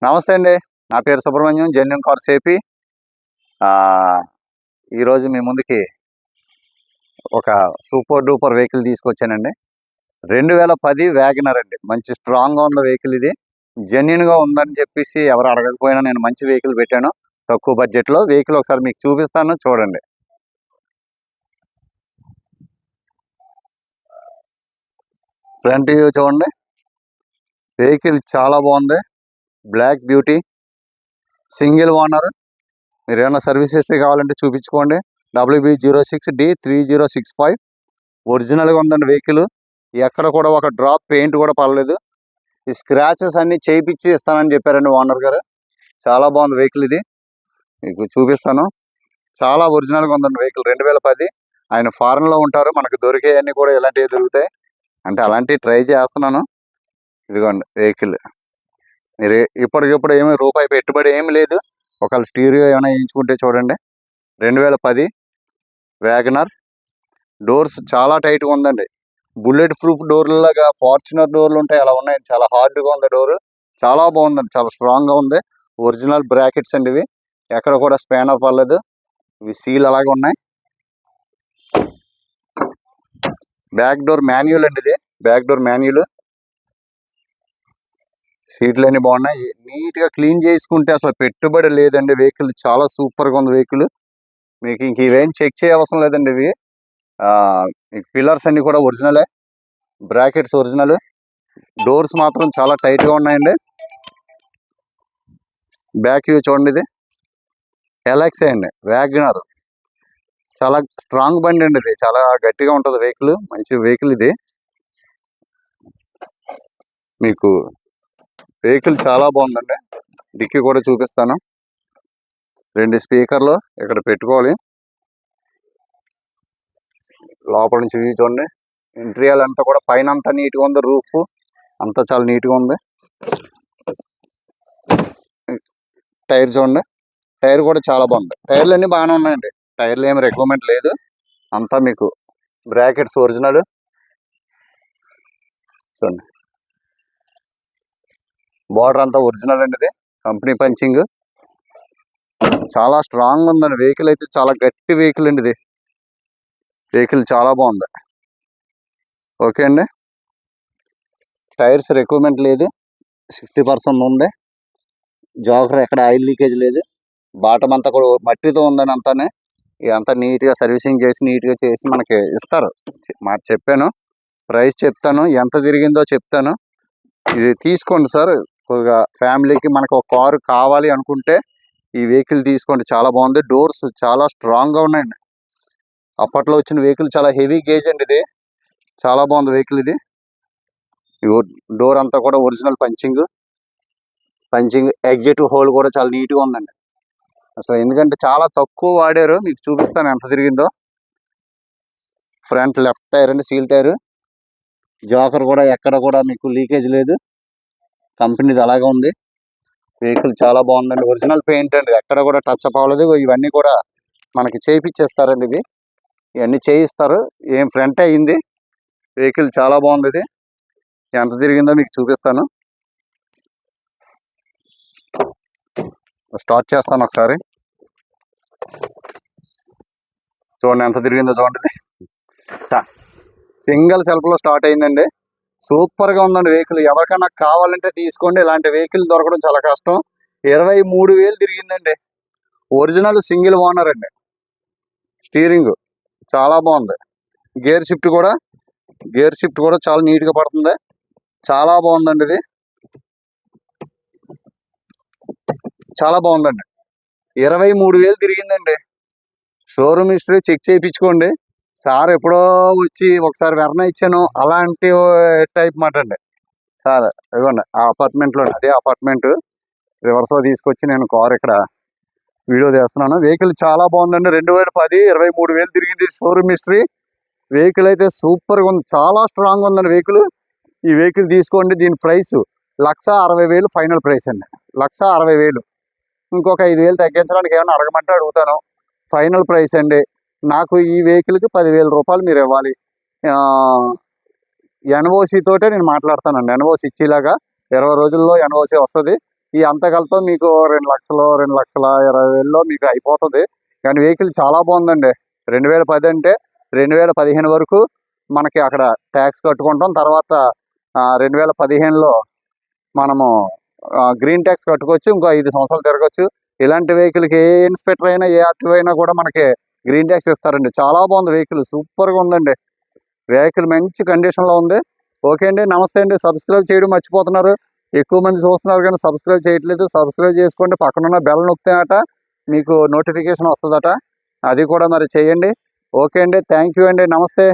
నమస్తే అండి. నా పేరు సుబ్రహ్మణ్యం, జెన్యూన్ కార్స్ ఏపీ. ఈరోజు మీ ముందుకి ఒక సూపర్ డూపర్ వెహికల్ తీసుకొచ్చానండి. 2010 వ్యాగనర్ అండి. మంచి స్ట్రాంగ్గా ఉన్న వెహికల్ ఇది. జెన్యూన్గా ఉందని చెప్పేసి ఎవరు అడగకపోయినా నేను మంచి వెహికల్ పెట్టాను తక్కువ బడ్జెట్లో. వెహికల్ ఒకసారి మీకు చూపిస్తాను, చూడండి. ఫ్రంట్ వ్యూ చూడండి. వెహికల్ చాలా బాగుంది. Black beauty, single owner. మీరు ఏమైనా సర్వీస్ హిస్టరీ కావాలంటే చూపించుకోండి. WB06D3065 ఒరిజినల్గా ఉందండి వెహికల్. ఎక్కడ కూడా ఒక డ్రాప్ పెయింట్ కూడా పడలేదు. ఈ స్క్రాచెస్ అన్ని చేయించి ఇస్తానని చెప్పారండి ఓనర్ గారు. చాలా బాగుంది వెహికల్ ఇది. మీకు చూపిస్తాను. చాలా ఒరిజినల్గా ఉందండి వెహికల్. 2010. ఆయన ఫారెన్లో ఉంటారు. మనకు దొరికేవన్నీ కూడా ఇలాంటివి దొరుకుతాయి అంటే అలాంటివి ట్రై చేస్తున్నాను. ఇదిగోండి వెహికల్. మీరు ఇప్పటికిప్పుడు ఏమి రూపాయి పెట్టుబడి ఏమి లేదు. ఒకవేళ స్టీరియో ఏమైనా వేయించుకుంటే చూడండి. 2010 వ్యాగనర్. డోర్స్ చాలా టైట్గా ఉందండి. బుల్లెట్ ప్రూఫ్ డోర్లాగా ఫార్చునర్ డోర్లు ఉంటాయి అలా ఉన్నాయి. చాలా హార్డ్గా ఉంది డోర్. చాలా బాగుందండి. చాలా స్ట్రాంగ్గా ఉంది. ఒరిజినల్ బ్రాకెట్స్ అండి ఇవి. ఎక్కడ కూడా స్పానర్ పడలేదు. ఇవి సీల్ అలాగే ఉన్నాయి. బ్యాక్ డోర్ మాన్యువల్ అండి ఇది. Back door manual. సీట్లు అన్ని బాగున్నాయి. నీట్గా క్లీన్ చేసుకుంటే అసలు పెట్టుబడి లేదండి. వెహికల్ చాలా సూపర్గా ఉంది వెహికల్. మీకు ఇంక ఇవేం చెక్ చేయ అవసరం లేదండి. ఇవి పిల్లర్స్ అన్ని కూడా ఒరిజినలే. Brackets original. డోర్స్ మాత్రం చాలా టైట్గా ఉన్నాయండి. బ్యాక్ వ్యూ చూడండి. ఇది ఎలాక్సే అండి. వ్యాగనర్ చాలా స్ట్రాంగ్ బండి అండి. ఇది చాలా గట్టిగా ఉంటుంది వెహికల్. మంచి వెహికల్ ఇది. మీకు వెహికల్ చాలా బాగుందండి. డిక్కీ కూడా చూపిస్తాను. 2 స్పీకర్లు ఇక్కడ పెట్టుకోవాలి. లోపల నుంచి వ్యూ చూడండి. ఇంటీరియర్ అంతా కూడా పైన అంతా నీట్గా ఉంది. రూఫ్ అంతా చాలా నీట్గా ఉంది. టైర్ చూడండి. టైర్ కూడా చాలా బాగుంది. టైర్లు అన్నీ బాగానే ఉన్నాయండి. టైర్లు ఏమి రిక్వైర్మెంట్ లేదు. అంతా మీకు బ్రాకెట్స్ ఒరిజినల్ చూడండి. బార్డర్ అంతా ఒరిజినల్ అండి. ఇది కంపెనీ పంచింగ్. చాలా స్ట్రాంగ్ ఉందండి వెహికల్. అయితే చాలా గట్టి వెహికల్ అండి ఇది. వెహికల్ చాలా బాగుంది. ఓకే అండి. టైర్స్ రిక్వైర్మెంట్ లేదు. 60% ఉంది. జోకర్ ఎక్కడ ఆయిల్ లీకేజ్ లేదు. బాటం అంతా కూడా మట్టితో ఉందని అంతానే. ఇదంతా నీట్గా సర్వీసింగ్ చేసి నీట్గా చేసి మనకి ఇస్తారు. మాట చెప్పాను. ప్రైస్ చెప్తాను. ఎంత తిరిగిందో చెప్తాను. ఇది తీసుకోండి సార్. కొద్దిగా ఫ్యామిలీకి మనకు ఒక కారు కావాలి అనుకుంటే ఈ వెహికల్ తీసుకోండి. చాలా బాగుంది. డోర్స్ చాలా స్ట్రాంగ్గా ఉన్నాయండి. అప్పట్లో వచ్చిన వెహికల్ చాలా హెవీ గేజ్ అండి ఇది. చాలా బాగుంది వెహికల్ ఇది. డోర్ అంతా కూడా ఒరిజినల్ పంచింగ్ ఎగ్జిట్ హోల్ కూడా చాలా నీట్గా ఉందండి. అసలు ఎందుకంటే చాలా తక్కువ వాడారు. మీకు చూపిస్తాను ఎంత తిరిగిందో. ఫ్రంట్ లెఫ్ట్ టైర్ అండి, సీల్ టైర్. జోకర్ కూడా ఎక్కడ కూడా మీకు లీకేజ్ లేదు. కంపెనీది అలాగే ఉంది. వెహికల్ చాలా బాగుందండి. ఒరిజినల్ పెయింట్ అండి. ఎక్కడ కూడా టచ్ అప్ అవ్వలేదు. ఇవన్నీ కూడా మనకి చేయించేస్తారండి. ఇవన్నీ చేయిస్తారు. ఏం ఫ్రంట్ అయ్యింది. వెహికల్ చాలా బాగుంది. ఇది ఎంత తిరిగిందో మీకు చూపిస్తాను. స్టార్ట్ చేస్తాను ఒకసారి. చూడండి ఎంత తిరిగిందో చూడండి. సింగిల్ సెల్ఫ్లో స్టార్ట్ అయిందండి. సూపర్గా ఉందండి వెహికల్. ఎవరికైనా కావాలంటే తీసుకోండి. ఇలాంటి వెహికల్ దొరకడం చాలా కష్టం. 23,000 తిరిగిందండి. ఒరిజినల్ సింగిల్ ఓనర్ అండి. స్టీరింగ్ చాలా బాగుంది. గేర్ షిఫ్ట్ కూడా చాలా నీట్గా పడుతుంది. చాలా బాగుందండి. ఇది చాలా బాగుందండి. 23,000 తిరిగిందండి. షోరూమ్ హిస్టరీ చెక్ చేయించుకోండి. సార్ ఎప్పుడో వచ్చి ఒకసారి వెర్ణ ఇచ్చాను అలాంటి టైప్ మాట అండి. సార్ ఇదిగోండి ఆ అపార్ట్మెంట్లో, అదే అపార్ట్మెంట్ రివర్స్లో తీసుకొచ్చి నేను కార్ ఇక్కడ వీడియో చేస్తున్నాను. వెహికల్ చాలా బాగుందండి. 2010 23,000 తిరిగింది. Showroom history. వెహికల్ అయితే సూపర్గా ఉంది. చాలా స్ట్రాంగ్ ఉందండి వెహికల్. ఈ వెహికల్ తీసుకోండి. దీని ప్రైస్ 1,60,000 ఫైనల్ ప్రైస్ అండి. 1,60,000. ఇంకొక 5,000 తగ్గించడానికి ఏమైనా అడగమంటే అడుగుతాను. ఫైనల్ ప్రైస్ అండి. నాకు ఈ వెహికల్కి 10,000 రూపాయలు మీరు ఇవ్వాలి. ఎన్ఓసి తోటే నేను మాట్లాడతానండి. ఎన్ఓసి ఇచ్చేలాగా 20 రోజుల్లో ఎన్ఓసి వస్తుంది. ఈ అంతా కలిపి మీకు 2,00,000 2,20,000 మీకు అయిపోతుంది. కానీ వెహికల్ చాలా బాగుందండి. 2010 అంటే 2015 వరకు మనకి అక్కడ ట్యాక్స్ కట్టుకుంటాం. తర్వాత 2015లో మనము గ్రీన్ ట్యాక్స్ కట్టుకోవచ్చు. ఇంకో 5 సంవత్సరాలు తిరగచ్చు. ఇలాంటి వెహికల్కి ఏ ఇన్స్పెక్టర్ అయినా ఏ ఆర్టీఓ అయినా కూడా మనకి గ్రీన్ ట్యాక్స్ ఇస్తారండి. చాలా బాగుంది వెహికల్, సూపర్గా ఉందండి. వెహికల్ మంచి కండిషన్లో ఉంది. ఓకే అండి, నమస్తే అండి. సబ్స్క్రైబ్ చేయడం మర్చిపోతున్నారు. ఎక్కువ మంది చూస్తున్నారు కానీ సబ్స్క్రైబ్ చేయట్లేదు. సబ్స్క్రైబ్ చేసుకోండి. పక్కనున్న బెల్ నొక్కితేట మీకు నోటిఫికేషన్ వస్తుందట, అది కూడా మరి చేయండి. ఓకే అండి, థ్యాంక్ యూ అండి, నమస్తే.